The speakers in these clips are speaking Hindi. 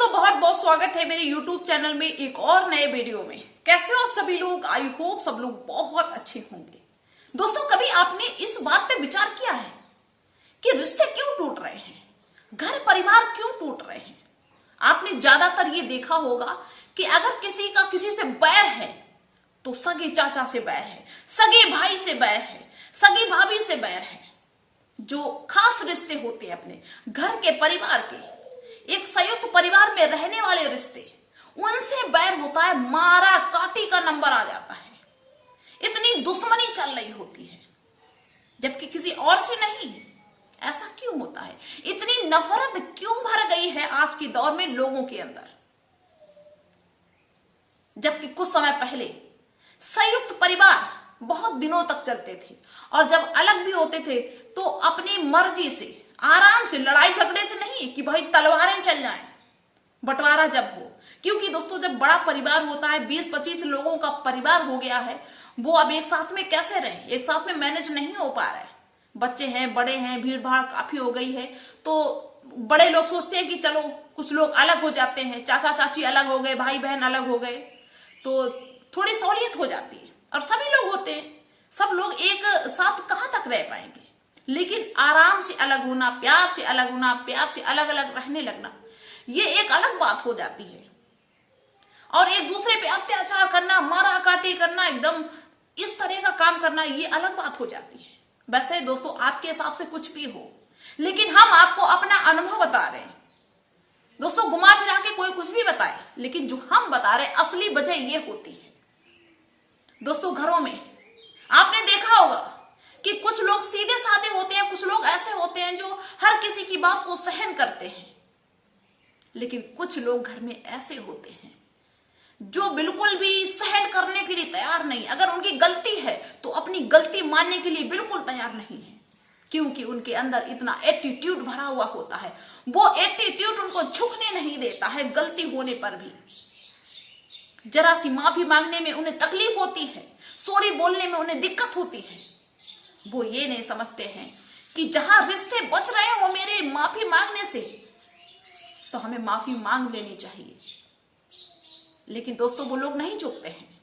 दोस्तों बहुत बहुत स्वागत है मेरे YouTube चैनल में एक और नए वीडियो में। कैसे हो आप सभी लोग? आई होप सब लोग बहुत अच्छे होंगे। दोस्तों कभी आपने इस बात पे विचार किया है कि रिश्ते क्यों टूट रहे हैं, घर परिवार क्यों टूट रहे हैं? आपने ज्यादातर ये देखा होगा कि अगर किसी का किसी से बैर है तो सगे चाचा से बैर है, सगे भाई से बैर है, सगी भाभी से बैर है। जो खास रिश्ते होते हैं अपने घर के परिवार के, एक संयुक्त परिवार में रहने वाले रिश्ते, उनसे बैर होता है, मारा काटी का नंबर आ जाता है। इतनी दुश्मनी चल रही होती है जबकि किसी और से नहीं। ऐसा क्यों होता है? इतनी नफरत क्यों भर गई है आज के दौर में लोगों के अंदर? जबकि कुछ समय पहले संयुक्त परिवार बहुत दिनों तक चलते थे और जब अलग भी होते थे तो अपनी मर्जी से, आराम से, लड़ाई झगड़े से नहीं कि भाई तलवारें चल जाएं, बंटवारा जब हो। क्योंकि दोस्तों जब बड़ा परिवार होता है, 20-25 लोगों का परिवार हो गया है, वो अब एक साथ में कैसे रहे? एक साथ में मैनेज नहीं हो पा रहा है। बच्चे हैं, बड़े हैं, भीड़ भाड़ काफी हो गई है, तो बड़े लोग सोचते हैं कि चलो कुछ लोग अलग हो जाते हैं, चाचा चाची अलग हो गए, भाई बहन अलग हो गए, तो थोड़ी सहूलियत हो जाती है। और सभी लोग होते हैं, सब लोग एक साथ कहां तक रह पाएंगे? लेकिन आराम से अलग होना, प्यार से अलग होना, प्यार से अलग अलग रहने लगना, ये एक अलग बात हो जाती है। और एक दूसरे पे अत्याचार करना, मारा काटी करना, एकदम इस तरह का काम करना, ये अलग बात हो जाती है। वैसे दोस्तों आपके हिसाब से कुछ भी हो, लेकिन हम आपको अपना अनुभव बता रहे हैं। दोस्तों घुमा फिरा के कोई कुछ भी बताए, लेकिन जो हम बता रहे हैं असली वजह ये होती है। दोस्तों घरों में आपने देखा होगा कि कुछ लोग सीधे साधे होते हैं, कुछ लोग ऐसे होते हैं जो हर किसी की बात को सहन करते हैं, लेकिन कुछ लोग घर में ऐसे होते हैं जो बिल्कुल भी सहन करने के लिए तैयार नहीं। अगर उनकी गलती है तो अपनी गलती मानने के लिए बिल्कुल तैयार नहीं है, क्योंकि उनके अंदर इतना एटीट्यूड भरा हुआ होता है। वो एटीट्यूड उनको झुकने नहीं देता है। गलती होने पर भी जरा सी माफी मांगने में उन्हें तकलीफ होती है, सॉरी बोलने में उन्हें दिक्कत होती है। वो ये नहीं समझते हैं कि जहां रिश्ते बच रहे हैं वो मेरे माफी मांगने से, तो हमें माफी मांग लेनी चाहिए। लेकिन दोस्तों वो लोग नहीं झुकते हैं,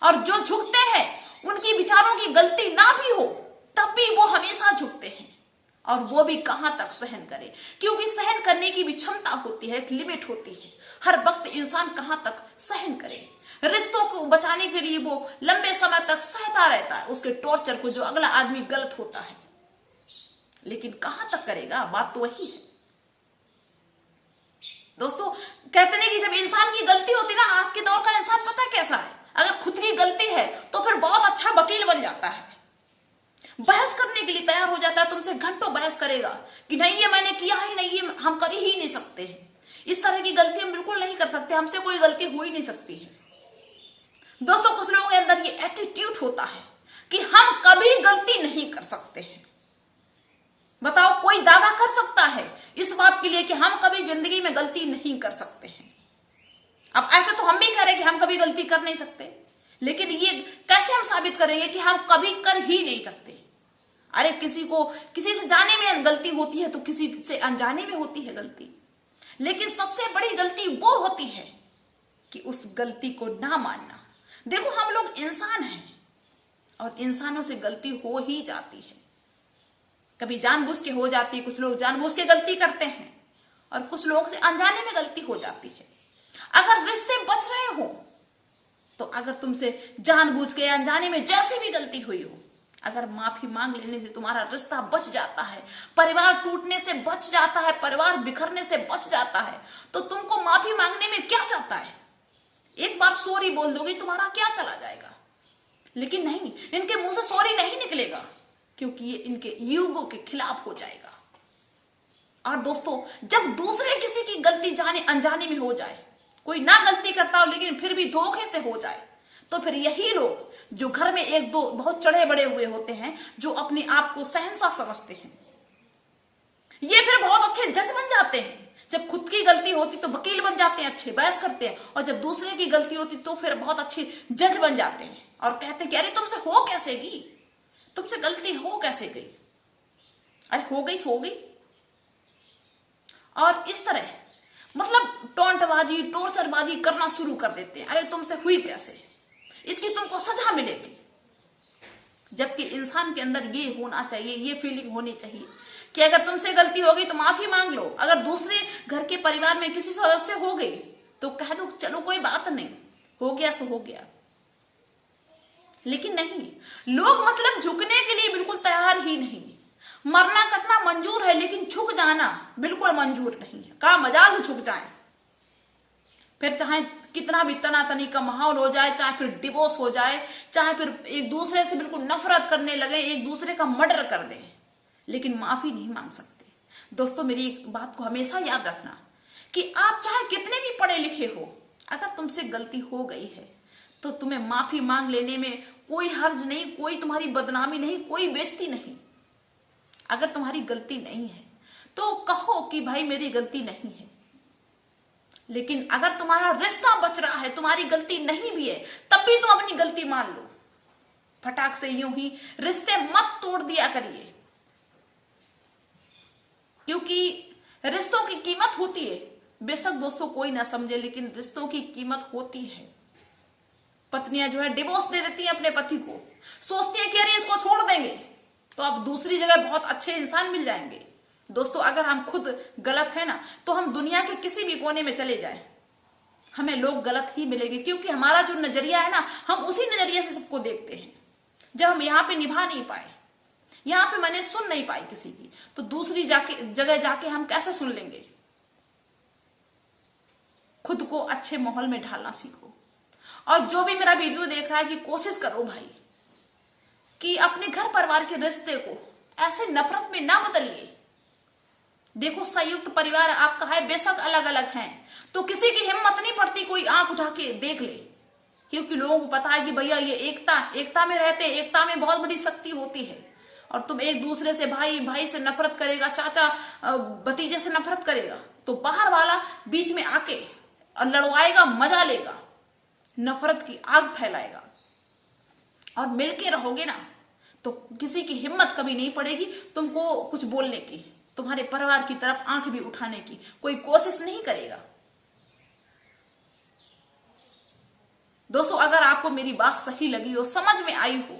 और जो झुकते हैं उनकी विचारों की गलती ना भी हो तब भी वो हमेशा झुकते हैं। और वो भी कहां तक सहन करे, क्योंकि सहन करने की भी क्षमता होती है, एक लिमिट होती है। हर वक्त इंसान कहां तक सहन करे? रिश्तों को बचाने के लिए वो लंबे समय तक सहता रहता है उसके टॉर्चर को, जो अगला आदमी गलत होता है, लेकिन कहां तक करेगा? बात तो वही है। दोस्तों कहते हैं कि जब इंसान की गलती होती है ना, आज के दौर का इंसान पता कैसा है? अगर खुद की गलती है तो फिर बहुत अच्छा वकील बन जाता है, बहस करने के लिए तैयार हो जाता है, तुमसे घंटों बहस करेगा कि नहीं ये मैंने किया ही नहीं, ये हम कर ही नहीं सकते हैं, इस तरह की गलती हम बिल्कुल नहीं कर सकते, हमसे कोई गलती हो ही नहीं सकती है। दोस्तों कुछ लोगों के अंदर ये एटीट्यूड होता है कि हम कभी गलती नहीं कर सकते हैं। बताओ कोई दावा कर सकता है इस बात के लिए कि हम कभी जिंदगी में गलती नहीं कर सकते हैं? अब ऐसे तो हम भी कह रहे हैं कि हम कभी गलती कर नहीं सकते, लेकिन ये कैसे हम साबित करेंगे कि हम कभी कर ही नहीं सकते? अरे किसी से जाने में गलती होती है तो किसी से अनजाने में होती है गलती, लेकिन सबसे बड़ी गलती वो होती है कि उस गलती को ना मानना। देखो हम लोग इंसान हैं और इंसानों से गलती हो ही जाती है। कभी जानबूझ के हो जाती है, कुछ लोग जानबूझ के गलती करते हैं, और कुछ लोगों से अनजाने में गलती हो जाती है। अगर रिश्ते बच रहे हो तो अगर तुमसे जानबूझ के अनजाने में जैसे भी गलती हुई हो, अगर माफी मांग लेने से तुम्हारा रिश्ता बच जाता है, परिवार टूटने से बच जाता है, परिवार बिखरने से बच जाता है, तो तुमको माफी मांगने में क्या जाता है? एक बार सॉरी बोल दोगे तुम्हारा क्या चला जाएगा? लेकिन नहीं, इनके मुंह से सॉरी नहीं निकलेगा, क्योंकि ये इनके ईगो के खिलाफ हो जाएगा। और दोस्तों जब दूसरे किसी की गलती जाने अनजाने में हो जाए, कोई ना गलती करता हो लेकिन फिर भी धोखे से हो जाए, तो फिर यही लोग जो घर में एक दो बहुत चढ़े बड़े हुए होते हैं, जो अपने आप को शहंशाह समझते हैं, ये फिर बहुत अच्छे जज बन जाते हैं। जब खुद की गलती होती तो वकील बन जाते हैं, अच्छे बहस करते हैं, और जब दूसरे की गलती होती तो फिर बहुत अच्छे जज बन जाते हैं और कहते हैं कि अरे तुमसे हो कैसे गई, तुमसे गलती हो कैसे गई? अरे हो गई। और इस तरह मतलब दगाबाजी, टॉर्चरबाजी करना शुरू कर देते हैं। अरे तुमसे हुई कैसे, इसकी तुमको सजा मिलेगी। जबकि इंसान के अंदर ये होना चाहिए, ये फीलिंग होनी चाहिए कि अगर तुमसे गलती होगी तो माफी मांग लो। अगर दूसरे घर के परिवार में किसी सदस्य हो गई तो कह दो चलो कोई बात नहीं, हो गया सो हो गया। लेकिन नहीं, लोग मतलब झुकने के लिए बिल्कुल तैयार ही नहीं। मरना कटना मंजूर है लेकिन झुक जाना बिल्कुल मंजूर नहीं है। का मजाल झुक जाए, फिर चाहे कितना भी तनातनी का माहौल हो जाए, चाहे फिर डिवोर्स हो जाए, चाहे फिर एक दूसरे से बिल्कुल नफरत करने लगे, एक दूसरे का मर्डर कर दें, लेकिन माफी नहीं मांग सकते। दोस्तों मेरी एक बात को हमेशा याद रखना कि आप चाहे कितने भी पढ़े लिखे हो, अगर तुमसे गलती हो गई है तो तुम्हें माफी मांग लेने में कोई हर्ज नहीं, कोई तुम्हारी बदनामी नहीं, कोई बेइज्जती नहीं। अगर तुम्हारी गलती नहीं है तो कहो कि भाई मेरी गलती नहीं है। लेकिन अगर तुम्हारा रिश्ता बच रहा है, तुम्हारी गलती नहीं भी है, तब भी तुम अपनी गलती मान लो। फटाक से यूं ही रिश्ते मत तोड़ दिया करिए, क्योंकि रिश्तों की कीमत होती है। बेशक दोस्तों कोई ना समझे, लेकिन रिश्तों की कीमत होती है। पत्नियां जो है डिवोर्स दे देती हैं अपने पति को, सोचती है कि अरे इसको छोड़ देंगे तो अब दूसरी जगह बहुत अच्छे इंसान मिल जाएंगे। दोस्तों अगर हम खुद गलत है ना तो हम दुनिया के किसी भी कोने में चले जाएं, हमें लोग गलत ही मिलेंगे, क्योंकि हमारा जो नजरिया है ना, हम उसी नजरिए से सबको देखते हैं। जब हम यहाँ पे निभा नहीं पाए, यहाँ पे मैंने सुन नहीं पाई किसी की, तो दूसरी जगह जाके हम कैसे सुन लेंगे। खुद को अच्छे माहौल में ढालना सीखो। और जो भी मेरा वीडियो देख रहा है कि कोशिश करो भाई कि अपने घर परिवार के रिश्ते को ऐसे नफरत में ना बदलिए। देखो संयुक्त परिवार आपका है, बेशक अलग अलग हैं, तो किसी की हिम्मत नहीं पड़ती कोई आंख उठा के देख ले, क्योंकि लोगों को पता है कि भैया ये एकता में रहते, एकता में बहुत बड़ी शक्ति होती है। और तुम एक दूसरे से भाई से नफरत करेगा, चाचा भतीजे से नफरत करेगा, तो बाहर वाला बीच में आके और लड़वाएगा, मजा लेगा, नफरत की आग फैलाएगा। और मिलके रहोगे ना तो किसी की हिम्मत कभी नहीं पड़ेगी तुमको कुछ बोलने की, तुम्हारे परिवार की तरफ आंख भी उठाने की कोई कोशिश नहीं करेगा। दोस्तों अगर आपको मेरी बात सही लगी हो, समझ में आई हो,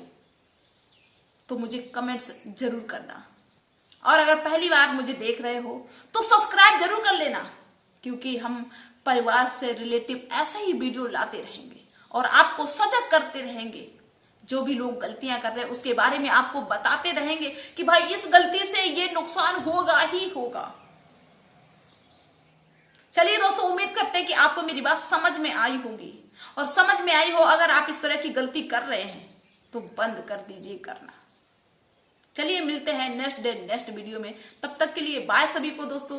तो मुझे कमेंट्स जरूर करना। और अगर पहली बार मुझे देख रहे हो तो सब्सक्राइब जरूर कर लेना, क्योंकि हम परिवार से रिलेटिव ऐसे ही वीडियो लाते रहेंगे और आपको सजग करते रहेंगे। जो भी लोग गलतियां कर रहे हैं उसके बारे में आपको बताते रहेंगे कि भाई इस गलती से ये नुकसान होगा ही होगा। चलिए दोस्तों, उम्मीद करते हैं कि आपको मेरी बात समझ में आई होगी, और समझ में आई हो अगर आप इस तरह की गलती कर रहे हैं तो बंद कर दीजिए करना। चलिए मिलते हैं नेक्स्ट वीडियो में, तब तक के लिए बाय सभी को दोस्तों।